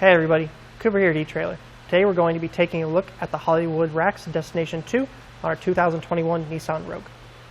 Hey everybody, Cooper here at etrailer. Today we're going to be taking a look at the Hollywood Racks Destination 2 on our 2021 Nissan Rogue.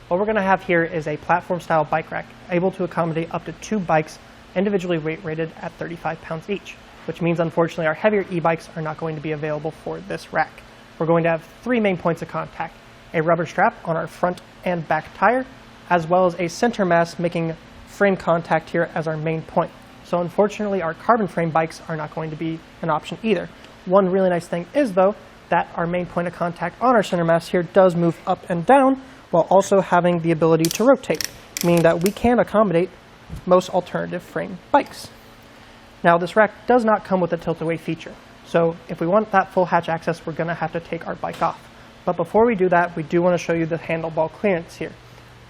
What we're going to have here is a platform style bike rack able to accommodate up to 2 bikes individually weight rated at 35 pounds each, which means unfortunately our heavier e-bikes are not going to be available for this rack. We're going to have 3 main points of contact: a rubber strap on our front and back tire, as well as a center mass making frame contact here as our main point. So unfortunately, our carbon frame bikes are not going to be an option either. One really nice thing is, though, that our main point of contact on our center mass here does move up and down while also having the ability to rotate, meaning that we can accommodate most alternative frame bikes. Now, this rack does not come with a tilt-away feature. So if we want that full hatch access, we're going to have to take our bike off. But before we do that, we do want to show you the handlebar clearance here.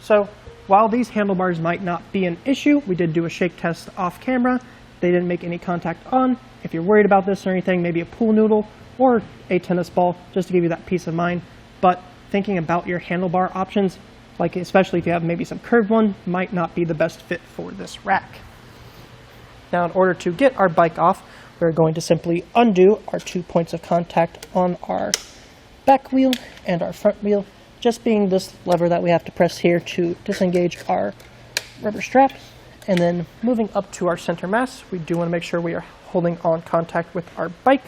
So while these handlebars might not be an issue, we did do a shake test off camera. They didn't make any contact on. If you're worried about this or anything, maybe a pool noodle or a tennis ball, just to give you that peace of mind. But thinking about your handlebar options, like especially if you have maybe some curved one, might not be the best fit for this rack. Now, in order to get our bike off, we're going to simply undo our 2 points of contact on our back wheel and our front wheel, just being this lever that we have to press here to disengage our rubber strap. And then moving up to our center mass, we do want to make sure we are holding on contact with our bike,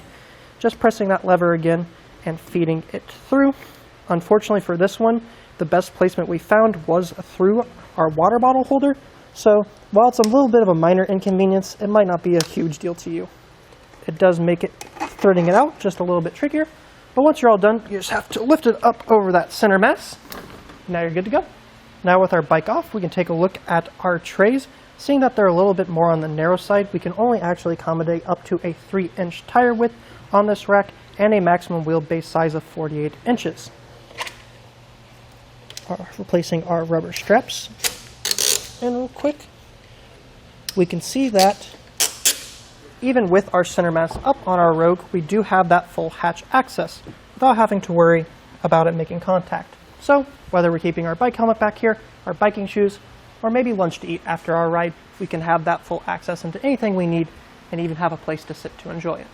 just pressing that lever again and feeding it through. Unfortunately for this one, the best placement we found was through our water bottle holder. So while it's a little bit of a minor inconvenience, it might not be a huge deal to you. It does make it threading it out just a little bit trickier. But once you're all done, you just have to lift it up over that center mass. Now you're good to go. Now with our bike off, we can take a look at our trays. Seeing that they're a little bit more on the narrow side, we can only actually accommodate up to a 3-inch tire width on this rack and a maximum wheelbase size of 48 inches. Replacing our rubber straps. And real quick, we can see that even with our center mass up on our Rogue, we do have that full hatch access without having to worry about it making contact. So whether we're keeping our bike helmet back here, our biking shoes, or maybe lunch to eat after our ride, we can have that full access into anything we need and even have a place to sit to enjoy it.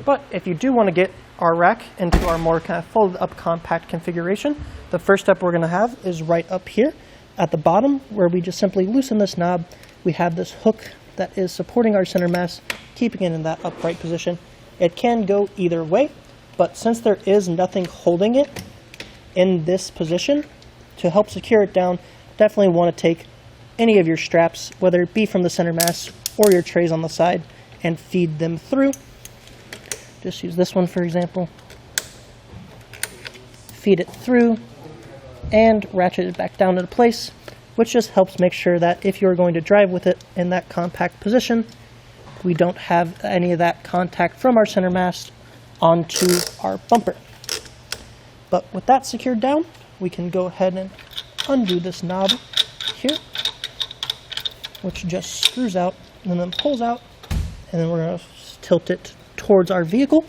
But if you do want to get our rack into our more kind of folded up compact configuration, the first step we're going to have is right up here at the bottom, where we just simply loosen this knob. We have this hook that is supporting our center mass, keeping it in that upright position. It can go either way, but since there is nothing holding it in this position, to help secure it down, definitely want to take any of your straps, whether it be from the center mass or your trays on the side, and feed them through. Just use this one for example. Feed it through and ratchet it back down into place, which just helps make sure that if you're going to drive with it in that compact position, we don't have any of that contact from our center mass onto our bumper. But with that secured down, we can go ahead and undo this knob here, which just screws out and then pulls out, and then we're going to tilt it towards our vehicle.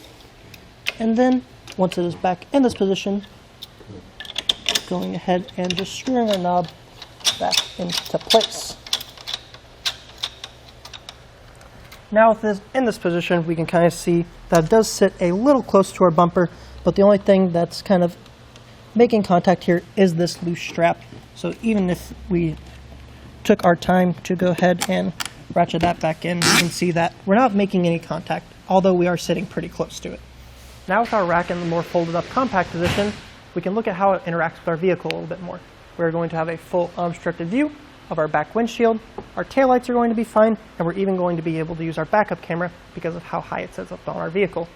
And then once it is back in this position, going ahead and just screwing our knob back into place. Now with this in this position, we can kind of see that it does sit a little close to our bumper, but the only thing that's kind of making contact here is this loose strap. So even if we took our time to go ahead and ratchet that back in, you can see that we're not making any contact, although we are sitting pretty close to it. Now with our rack in the more folded up compact position, we can look at how it interacts with our vehicle a little bit more. We're going to have a full unobstructed view of our back windshield. Our taillights are going to be fine, and we're even going to be able to use our backup camera because of how high it sits up on our vehicle.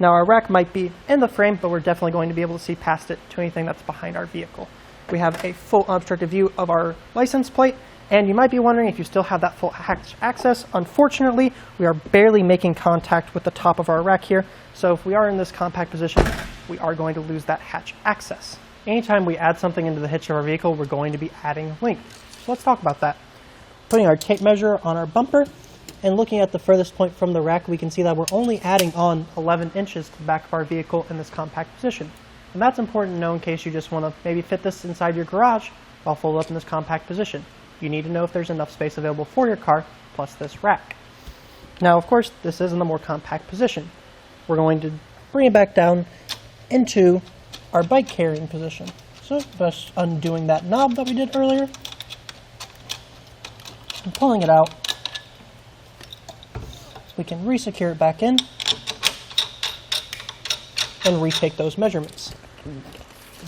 Now our rack might be in the frame, but we're definitely going to be able to see past it to anything that's behind our vehicle. We have a full unobstructed view of our license plate, and you might be wondering if you still have that full hatch access. Unfortunately, we are barely making contact with the top of our rack here, so if we are in this compact position, we are going to lose that hatch access. Anytime we add something into the hitch of our vehicle, we're going to be adding length. So let's talk about that. Putting our tape measure on our bumper and looking at the furthest point from the rack, we can see that we're only adding on 11 inches to the back of our vehicle in this compact position. And that's important to know in case you just want to maybe fit this inside your garage while folded up in this compact position. You need to know if there's enough space available for your car plus this rack. Now, of course, this is in the more compact position. We're going to bring it back down into our bike carrying position. So just undoing that knob that we did earlier and pulling it out, we can re-secure it back in and retake those measurements.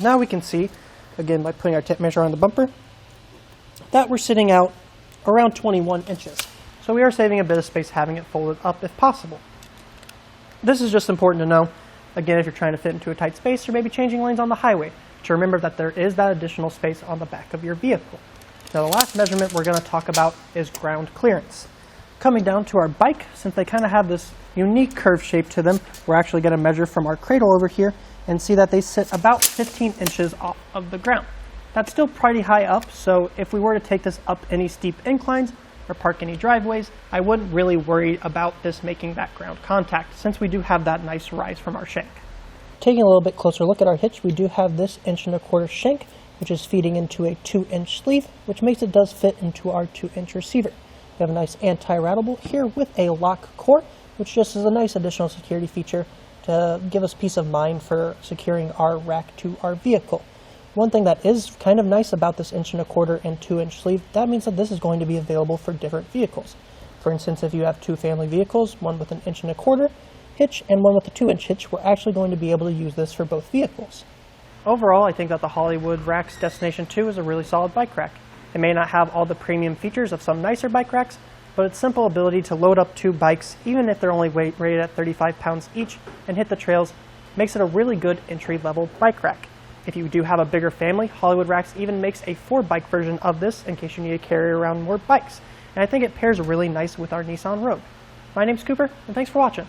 Now we can see, again by putting our tape measure on the bumper, that we're sitting out around 21 inches. So we are saving a bit of space having it folded up if possible. This is just important to know, again, if you're trying to fit into a tight space or maybe changing lanes on the highway, to remember that there is that additional space on the back of your vehicle. Now the last measurement we're going to talk about is ground clearance. Coming down to our bike, since they kind of have this unique curve shape to them, we're actually going to measure from our cradle over here and see that they sit about 15 inches off of the ground. That's still pretty high up, so if we were to take this up any steep inclines or park any driveways, I wouldn't really worry about this making that ground contact, since we do have that nice rise from our shank. Taking a little bit closer look at our hitch, we do have this 1.25" shank, which is feeding into a 2-inch sleeve, which makes it does fit into our 2-inch receiver. We have a nice anti-rattable here with a lock core, which just is a nice additional security feature to give us peace of mind for securing our rack to our vehicle. One thing that is kind of nice about this 1.25" and 2-inch sleeve, that means that this is going to be available for different vehicles. For instance, if you have two family vehicles, one with an 1.25" hitch and one with a 2-inch hitch, we're actually going to be able to use this for both vehicles. Overall, I think that the Hollywood Rack's Destination 2 is a really solid bike rack. It may not have all the premium features of some nicer bike racks, but its simple ability to load up two bikes, even if they're only rated at 35 pounds each, and hit the trails, makes it a really good entry-level bike rack. If you do have a bigger family, Hollywood Racks even makes a 4-bike version of this in case you need to carry around more bikes, and I think it pairs really nice with our Nissan Rogue. My name's Cooper, and thanks for watching.